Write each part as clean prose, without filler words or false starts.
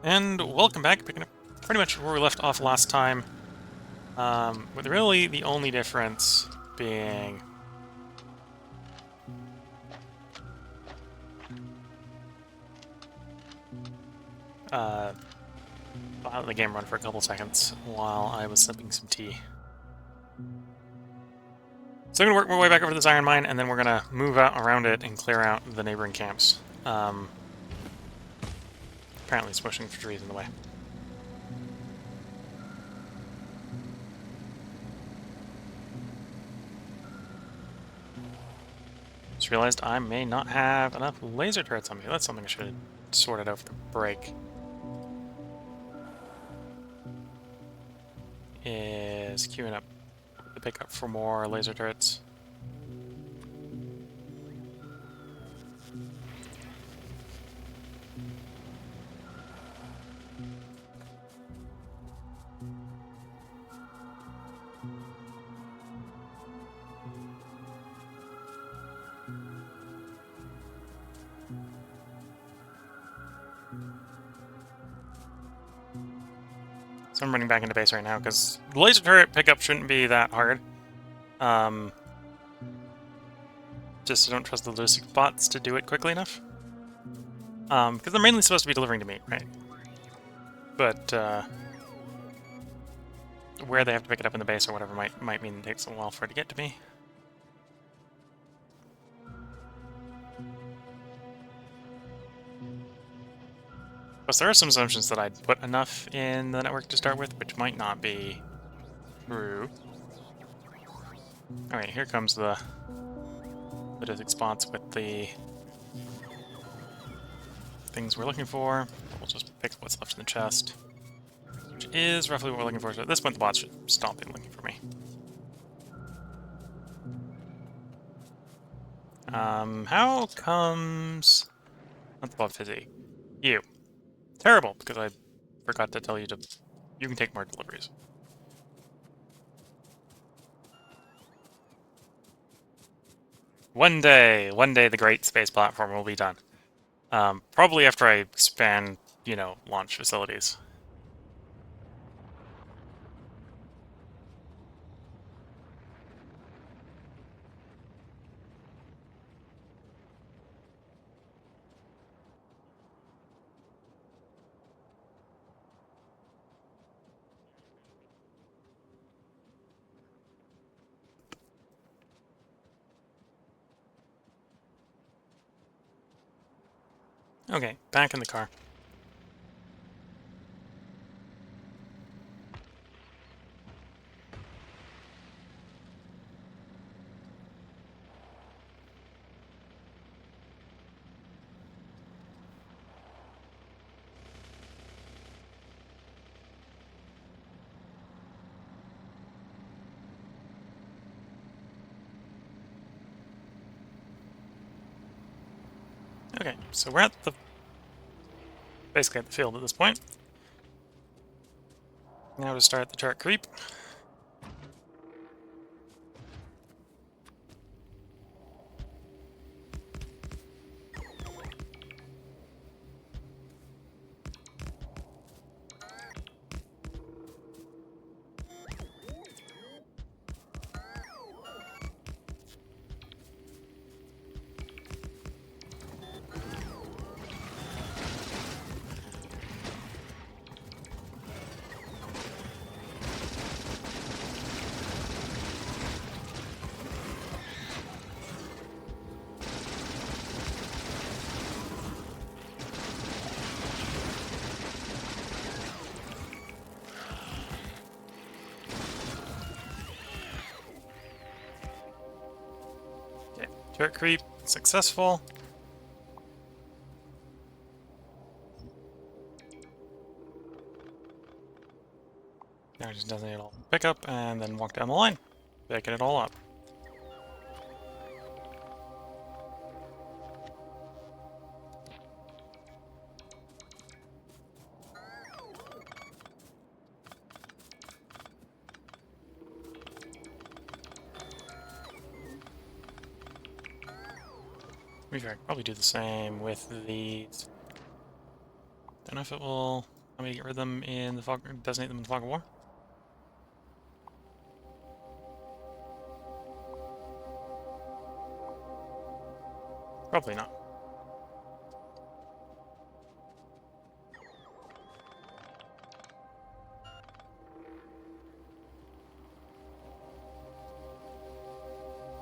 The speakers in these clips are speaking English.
And welcome back, picking up pretty much where we left off last time, with really the only difference being I'll let the game run for a couple seconds while I was sipping some tea. So I'm going to work my way back over to this iron mine, and then we're going to move out around it and clear out the neighboring camps. Apparently it's pushing for trees in the way. Just realized I may not have enough laser turrets on me. That's something I should have sorted out for the break. Is queuing up the pickup for more laser turrets. So I'm running back into base right now because the laser turret pickup shouldn't be that hard. Just I don't trust the logistic bots to do it quickly enough. Because they're mainly supposed to be delivering to me, right? But where they have to pick it up in the base or whatever might mean it takes a while for it to get to me. Plus, there are some assumptions that I'd put enough in the network to start with, which might not be true. Alright, here comes the logistic spots with the things we're looking for. We'll just pick what's left in the chest, which is roughly what we're looking for. So at this point, the bots should stop being looking for me. How comes... Not the bot fizzy. You. Terrible, because I forgot to tell you to... You can take more deliveries. One day the great space platform will be done. Probably after I expand, launch facilities. Okay, back in the car. Okay, so we're basically at the field at this point. Now to start the turret creep. Okay, turret creep successful. Now just doesn't it all pick up and then walk down the line, picking it all up. We could probably do the same with these Don't know if it will let me get rid of them in the fog, designate them in the fog of war. Probably not.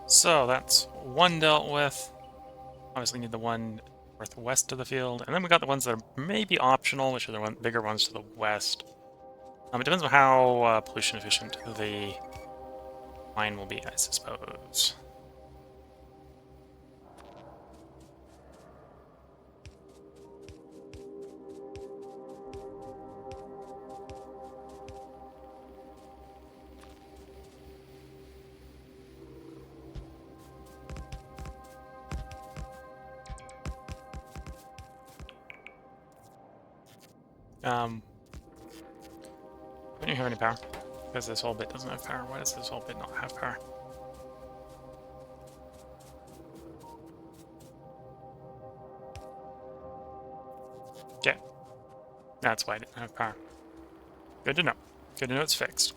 So that's one dealt with. Obviously need the one northwest of the field. And then we got the ones that are maybe optional, which are the bigger ones to the west. It depends on how pollution efficient the mine will be, I suppose. Don't you have any power? Because this whole bit doesn't have power. Why does this whole bit not have power? Okay. That's why I didn't have power. Good to know. Good to know it's fixed.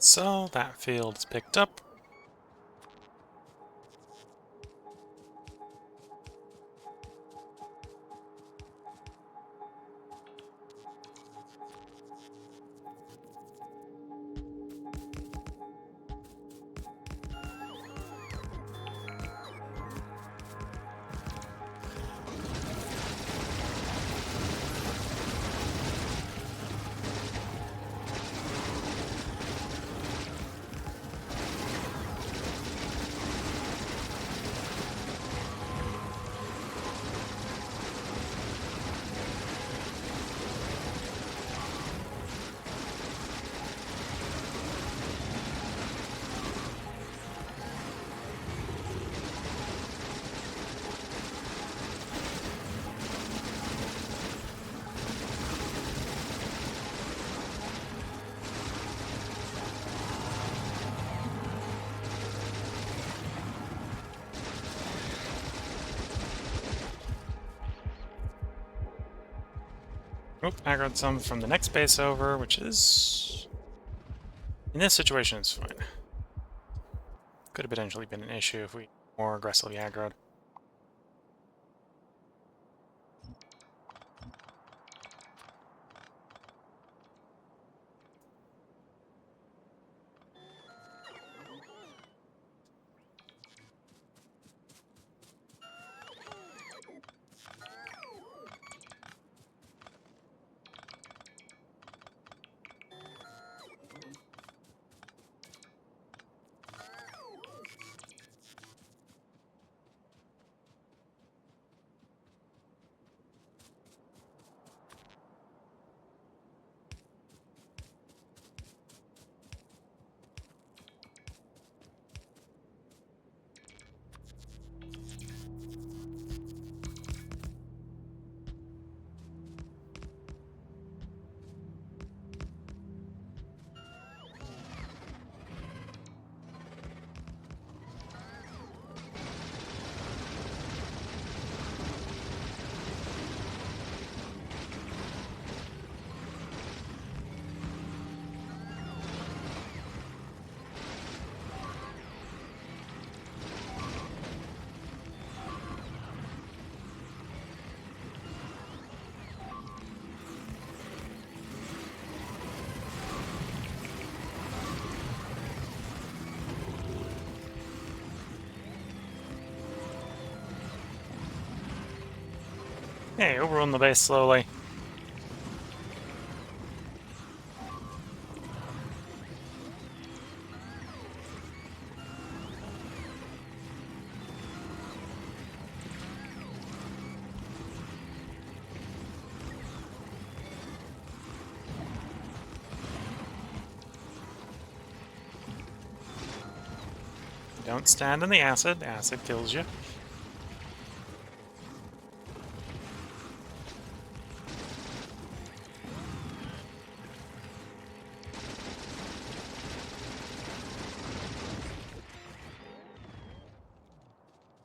So that field's picked up. Oop, aggroed some from the next base over, which is... in this situation, it's fine. Could have potentially been an issue if we more aggressively aggroed. Hey, overrun the base slowly. Don't stand in the acid. Acid kills you.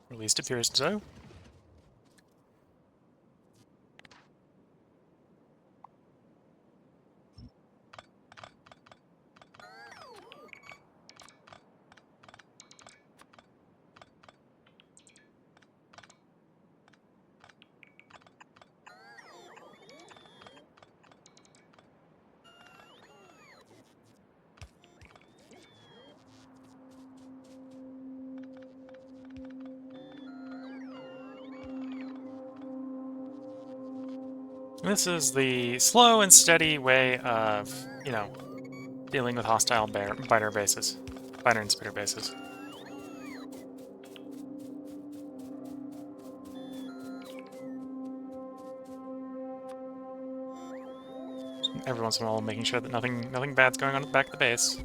At least appears so. This is the slow and steady way of, you know, dealing with hostile biter bases. Biter and spitter bases. Every once in a while making sure that nothing bad's going on at the back of the base.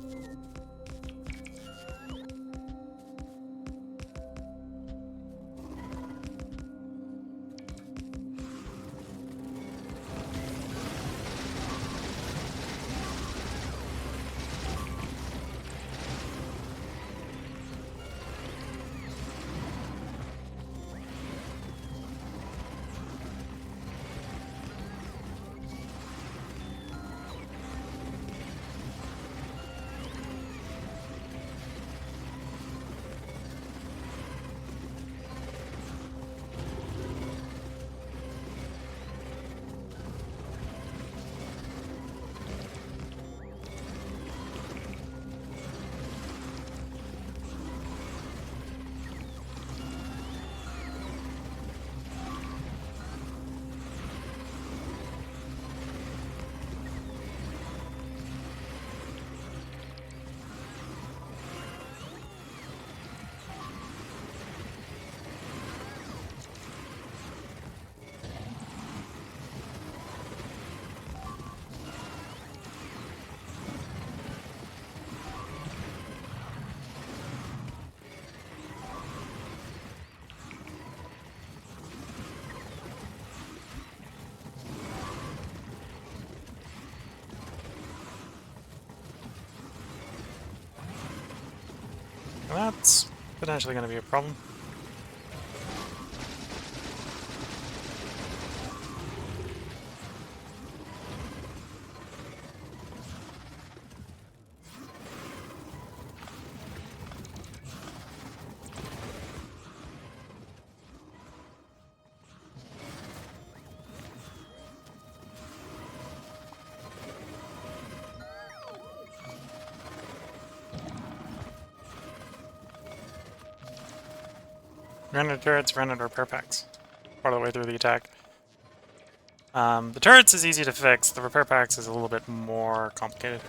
That's potentially going to be a problem. Run into turrets, run into repair packs. Part of the way through the attack. The turrets is easy to fix, the repair packs is a little bit more complicated.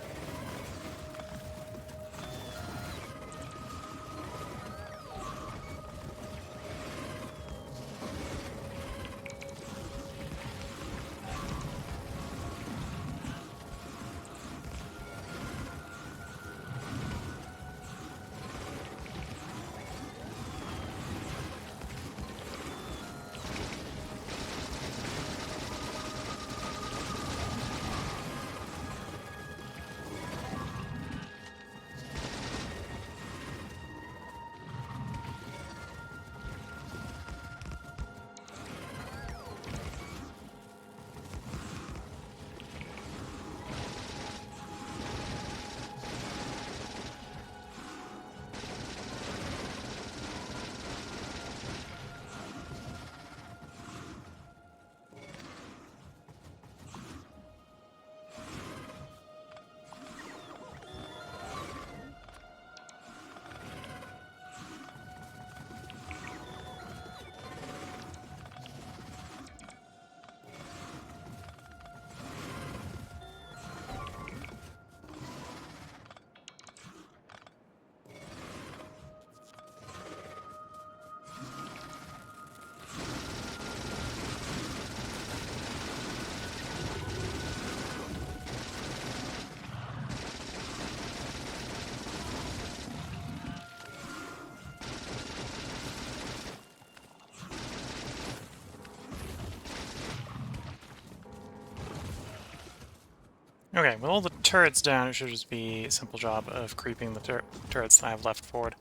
Okay, with all the turrets down, it should just be a simple job of creeping the turrets that I have left forward.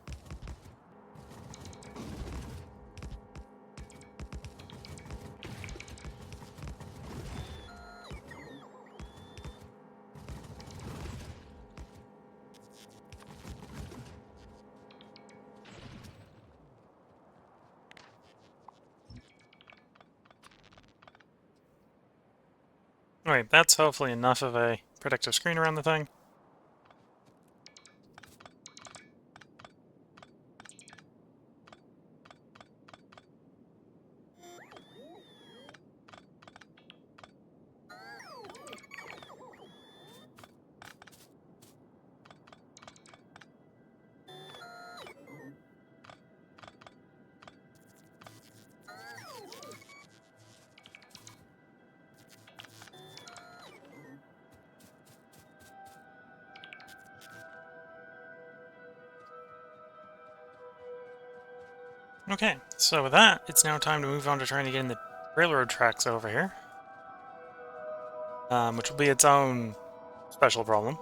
Alright, that's hopefully enough of a protective screen around the thing. Okay, so with that, it's now time to move on to trying to get in the railroad tracks over here. Which will be its own special problem.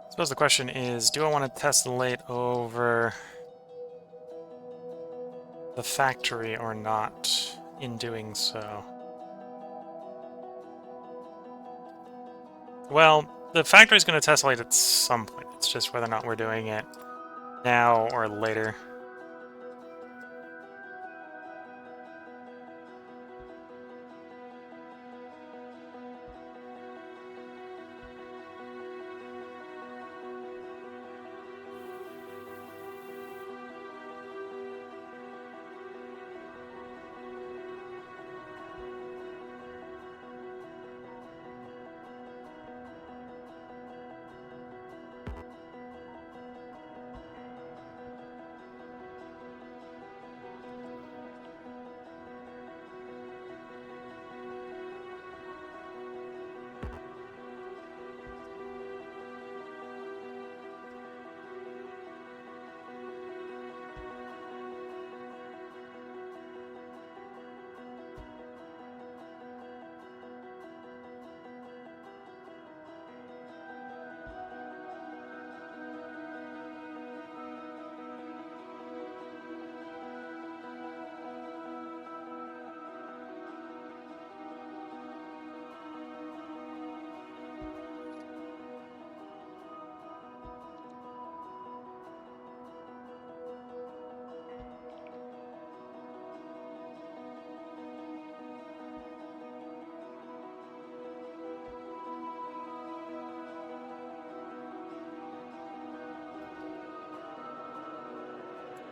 I suppose the question is, do I want to tessellate over the factory or not in doing so? Well, the factory is going to tessellate at some point. It's just whether or not we're doing it now or later.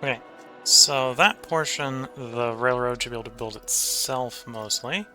Okay, so that portion, the railroad should be able to build itself mostly.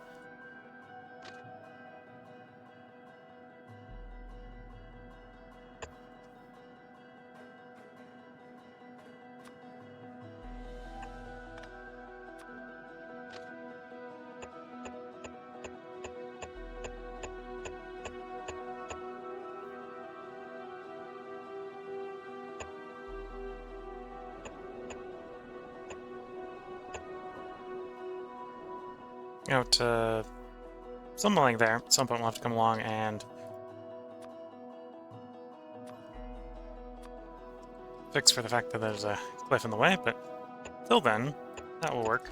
Out to something like there. At some point we'll have to come along and fix for the fact that there's a cliff in the way, but till then, that will work.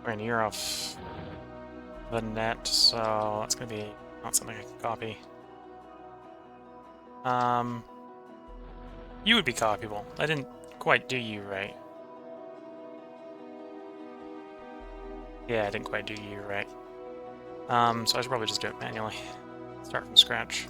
And you're off the net, so that's going to be not something I can copy. You would be copyable. I didn't quite do you right. Yeah, I didn't quite do you right. So I should probably just do it manually. Start from scratch.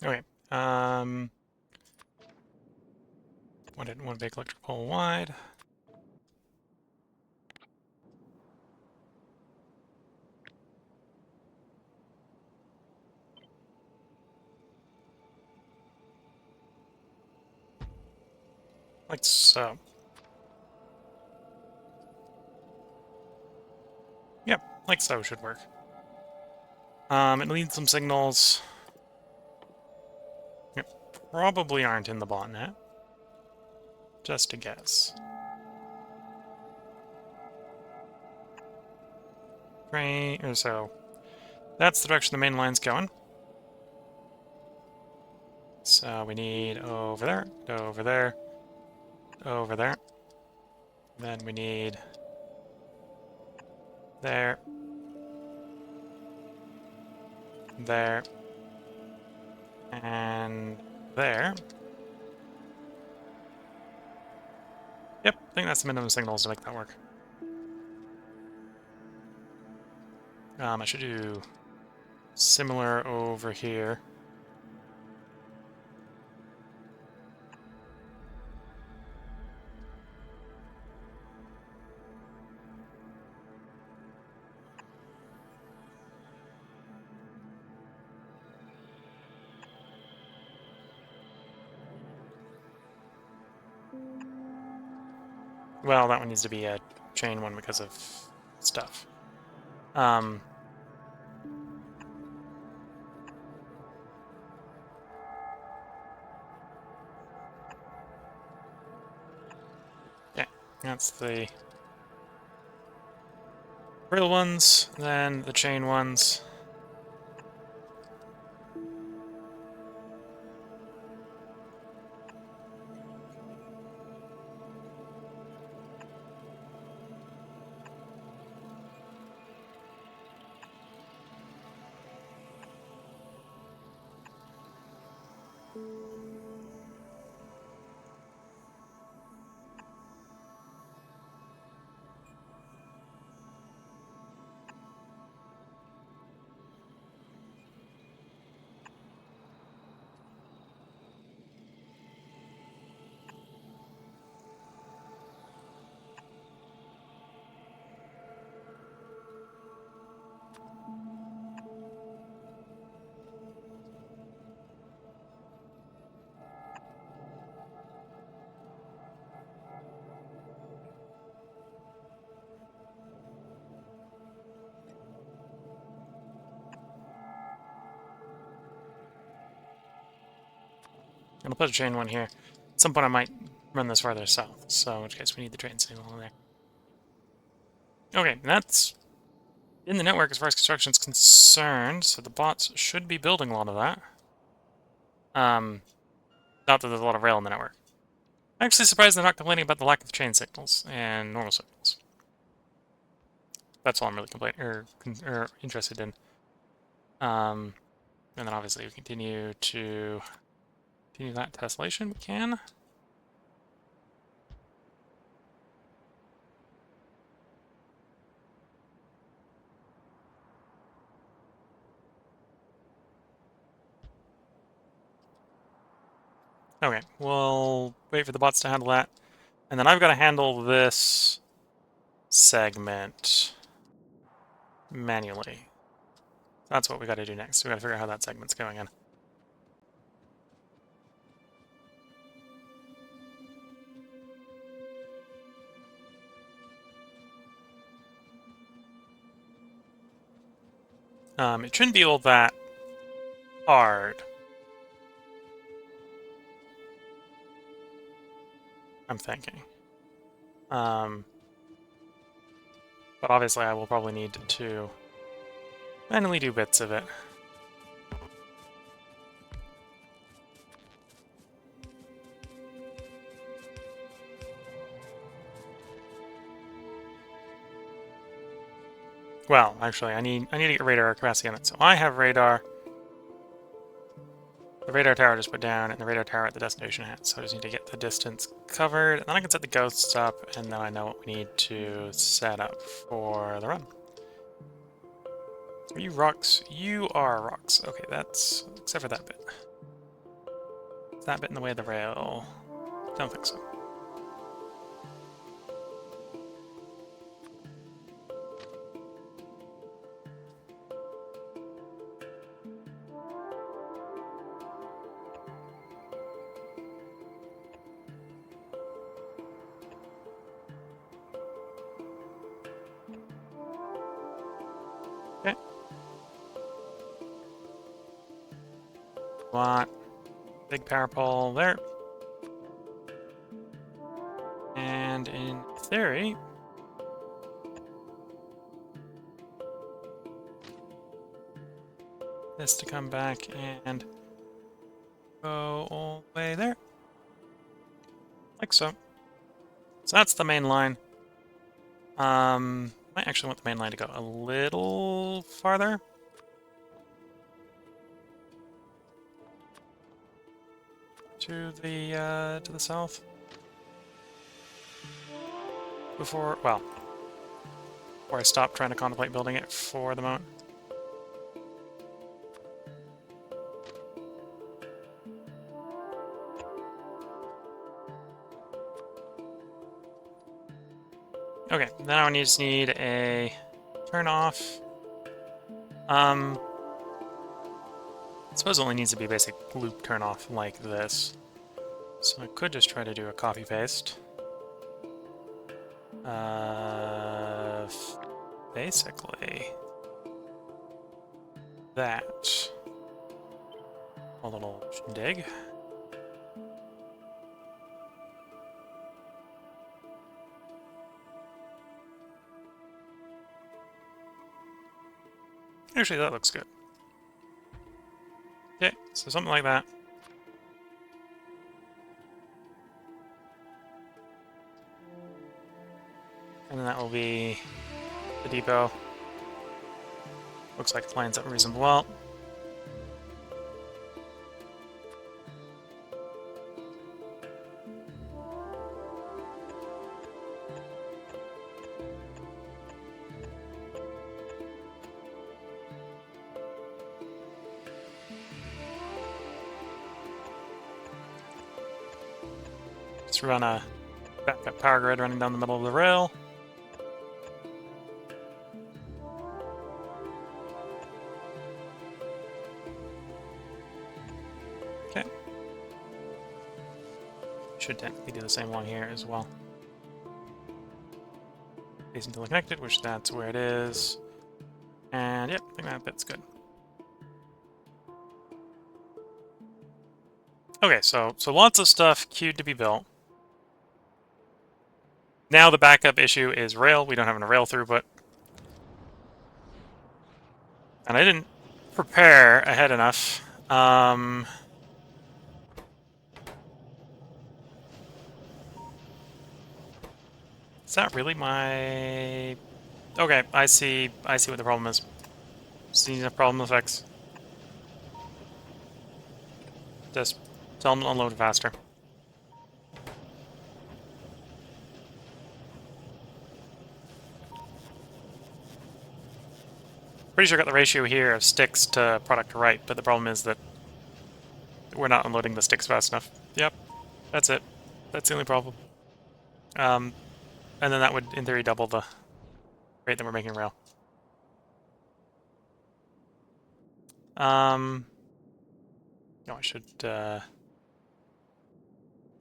Okay. One big electric pole wide. Like so. Yep, like so should work. It needs some signals. Yep, probably aren't in the botnet. Just a guess. Right, or so. That's the direction the main line's going. So we need over there, over there, over there. Then we need there, there, and there. Yep, I think that's the minimum signals to make that work. I should do similar over here. Well, that one needs to be a chain one because of stuff. Yeah, that's the real ones, then the chain ones. And I'll put a chain one here. At some point I might run this farther south, so in which case we need the train signal in there. Okay, and that's in the network as far as construction is concerned, so the bots should be building a lot of that. Not that there's a lot of rail in the network. I'm actually surprised they're not complaining about the lack of chain signals and normal signals. That's all I'm really or interested in. And then obviously we continue that tessellation. We can. Okay, we'll wait for the bots to handle that. And then I've got to handle this segment manually. That's what we got to do next. We got to figure out how that segment's going in. It shouldn't be all that hard. I'm thinking. But obviously I will probably need to manually do bits of it. Well, actually, I need to get radar capacity on it. So I have radar. The radar tower I just put down, and the radar tower at the destination hat. So I just need to get the distance covered, and then I can set the ghosts up, and then I know what we need to set up for the run. Are you rocks? You are rocks. Okay, that's except for that bit. Is that bit in the way of the rail? Don't think so. Okay. Want big power pole there. And in theory, this to come back and go all the way there. Like so. So that's the main line. Might actually want the main line to go a little farther. To the south. Before I stop trying to contemplate building it for the moment. Okay, now we just need a turn off. I suppose it only needs to be a basic loop turn off like this. So I could just try to do a copy paste. Basically that. A little dig. Actually, that looks good. Okay, so something like that. And then that will be the depot. Looks like it lines up reasonably well. Just run a backup power grid running down the middle of the rail. Okay. Should technically do the same one here as well. Base until connected, which that's where it is. And yep, I think that bit's good. Okay, so lots of stuff queued to be built. Now the backup issue is rail. We don't have a rail throughput. And I didn't prepare ahead enough. Is that really my... Okay, I see what the problem is. See the problem effects. Just tell them to unload faster. Pretty sure I got the ratio here of sticks to product to right, but the problem is that we're not unloading the sticks fast enough. Yep, that's it. That's the only problem. And then that would, in theory, double the rate that we're making rail. No, I should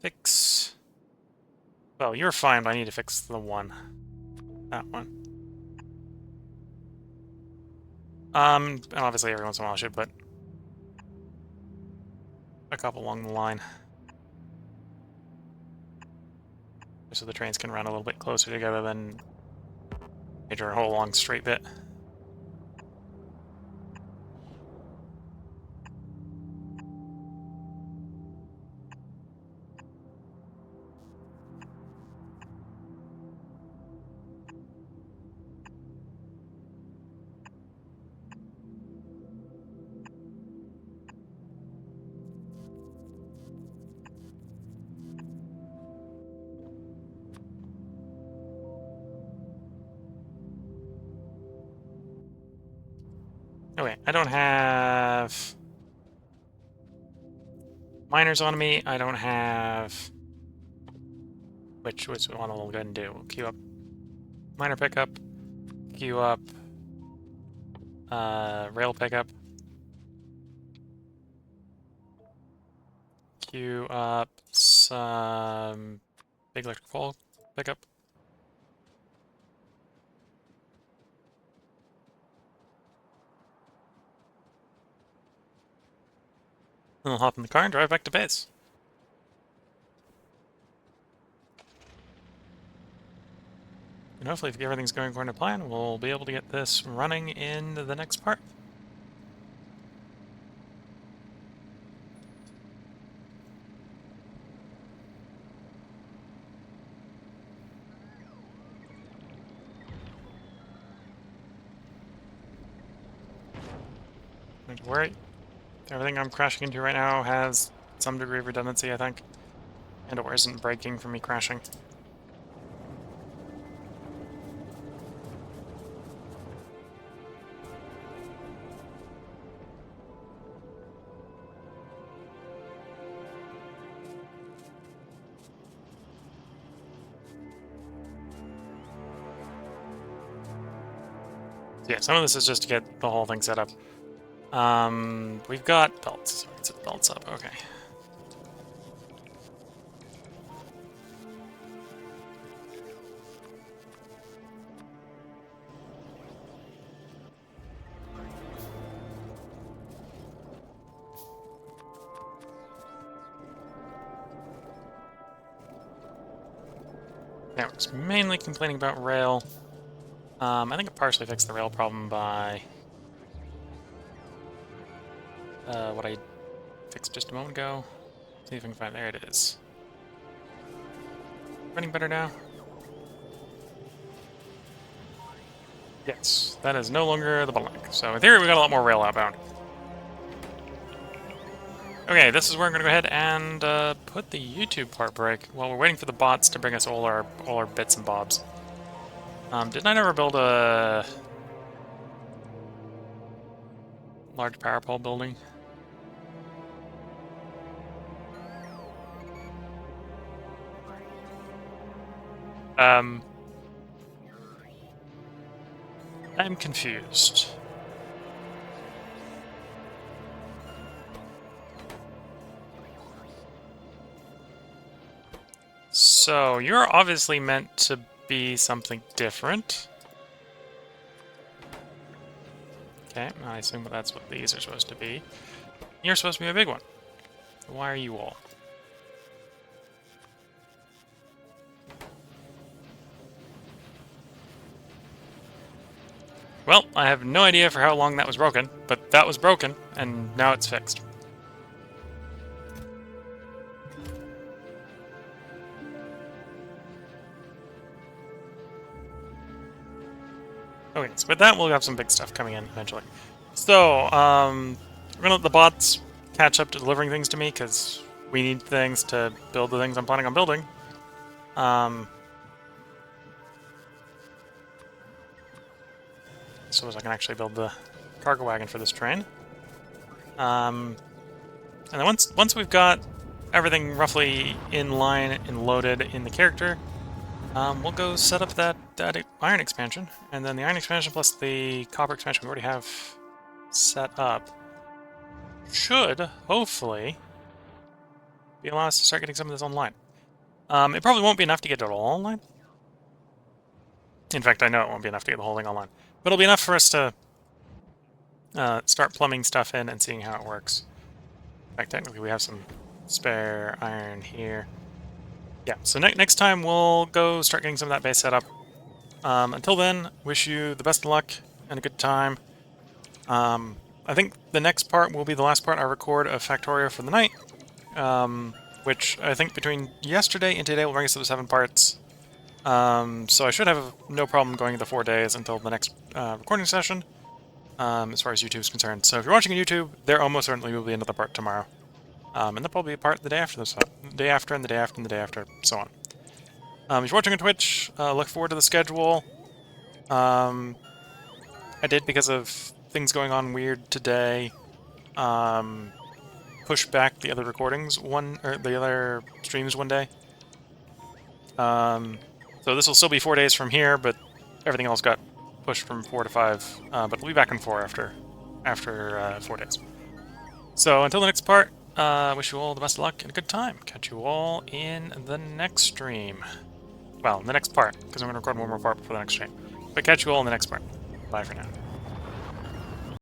fix... Well, you're fine, but I need to fix the one. That one. And obviously every once in a while I should put a couple along the line. So the trains can run a little bit closer together than major whole long straight bit. Okay, I don't have miners on me. I don't have... Which one I'll go ahead and do. We'll queue up miner pickup, queue up rail pickup, queue up some big electric pole pickup. Then I'll hop in the car and drive back to base. And hopefully, if everything's going according to plan, we'll be able to get this running in the next part. Don't worry. Everything I'm crashing into right now has some degree of redundancy, I think. And or isn't breaking from me crashing. So yeah, some of this is just to get the whole thing set up. We've got belts, so we can set the belts up, okay. Now, it's mainly complaining about rail. I think it partially fixed the rail problem by what I fixed just a moment ago. See if I can find... There it is. Running better now? Yes, that is no longer the bottleneck. So in theory, we got a lot more rail outbound. Okay, this is where I'm going to go ahead and put the YouTube part break while we're waiting for the bots to bring us all our bits and bobs. Didn't I never build a large power pole building? I'm confused. So, you're obviously meant to be something different. Okay, I assume that's what these are supposed to be. You're supposed to be a big one. Why are you all? Well, I have no idea for how long that was broken, but that was broken, and now it's fixed. Okay, so with that, we'll have some big stuff coming in eventually. So, we're gonna let the bots catch up to delivering things to me, because we need things to build the things I'm planning on building. So as I can actually build the cargo wagon for this train. And then once we've got everything roughly in line and loaded in the character, we'll go set up that iron expansion, and then the iron expansion plus the copper expansion we already have set up should hopefully be allow us to start getting some of this online. It probably won't be enough to get it all online. In fact, I know it won't be enough to get the whole thing online, but it'll be enough for us to start plumbing stuff in and seeing how it works. In fact, technically we have some spare iron here. Yeah, so next time we'll go start getting some of that base set up. Until then, wish you the best of luck and a good time. I think the next part will be the last part I record of Factorio for the night, which I think between yesterday and today will bring us to the 7 parts. So I should have no problem going the 4 days until the next recording session, as far as YouTube is concerned. So if you're watching on YouTube, there almost certainly will be another part tomorrow. And there'll probably be a part the day after this, the day after, and the day after, and the day after, so on. If you're watching on Twitch, look forward to the schedule. I did, because of things going on weird today, push back the other recordings or the other streams one day. So this will still be 4 days from here, but everything else got pushed from 4 to 5. But we'll be back in 4 after 4 days. So until the next part, wish you all the best of luck and a good time. Catch you all in the next stream. Well, in the next part, because I'm going to record one more part before the next stream. But catch you all in the next part. Bye for now.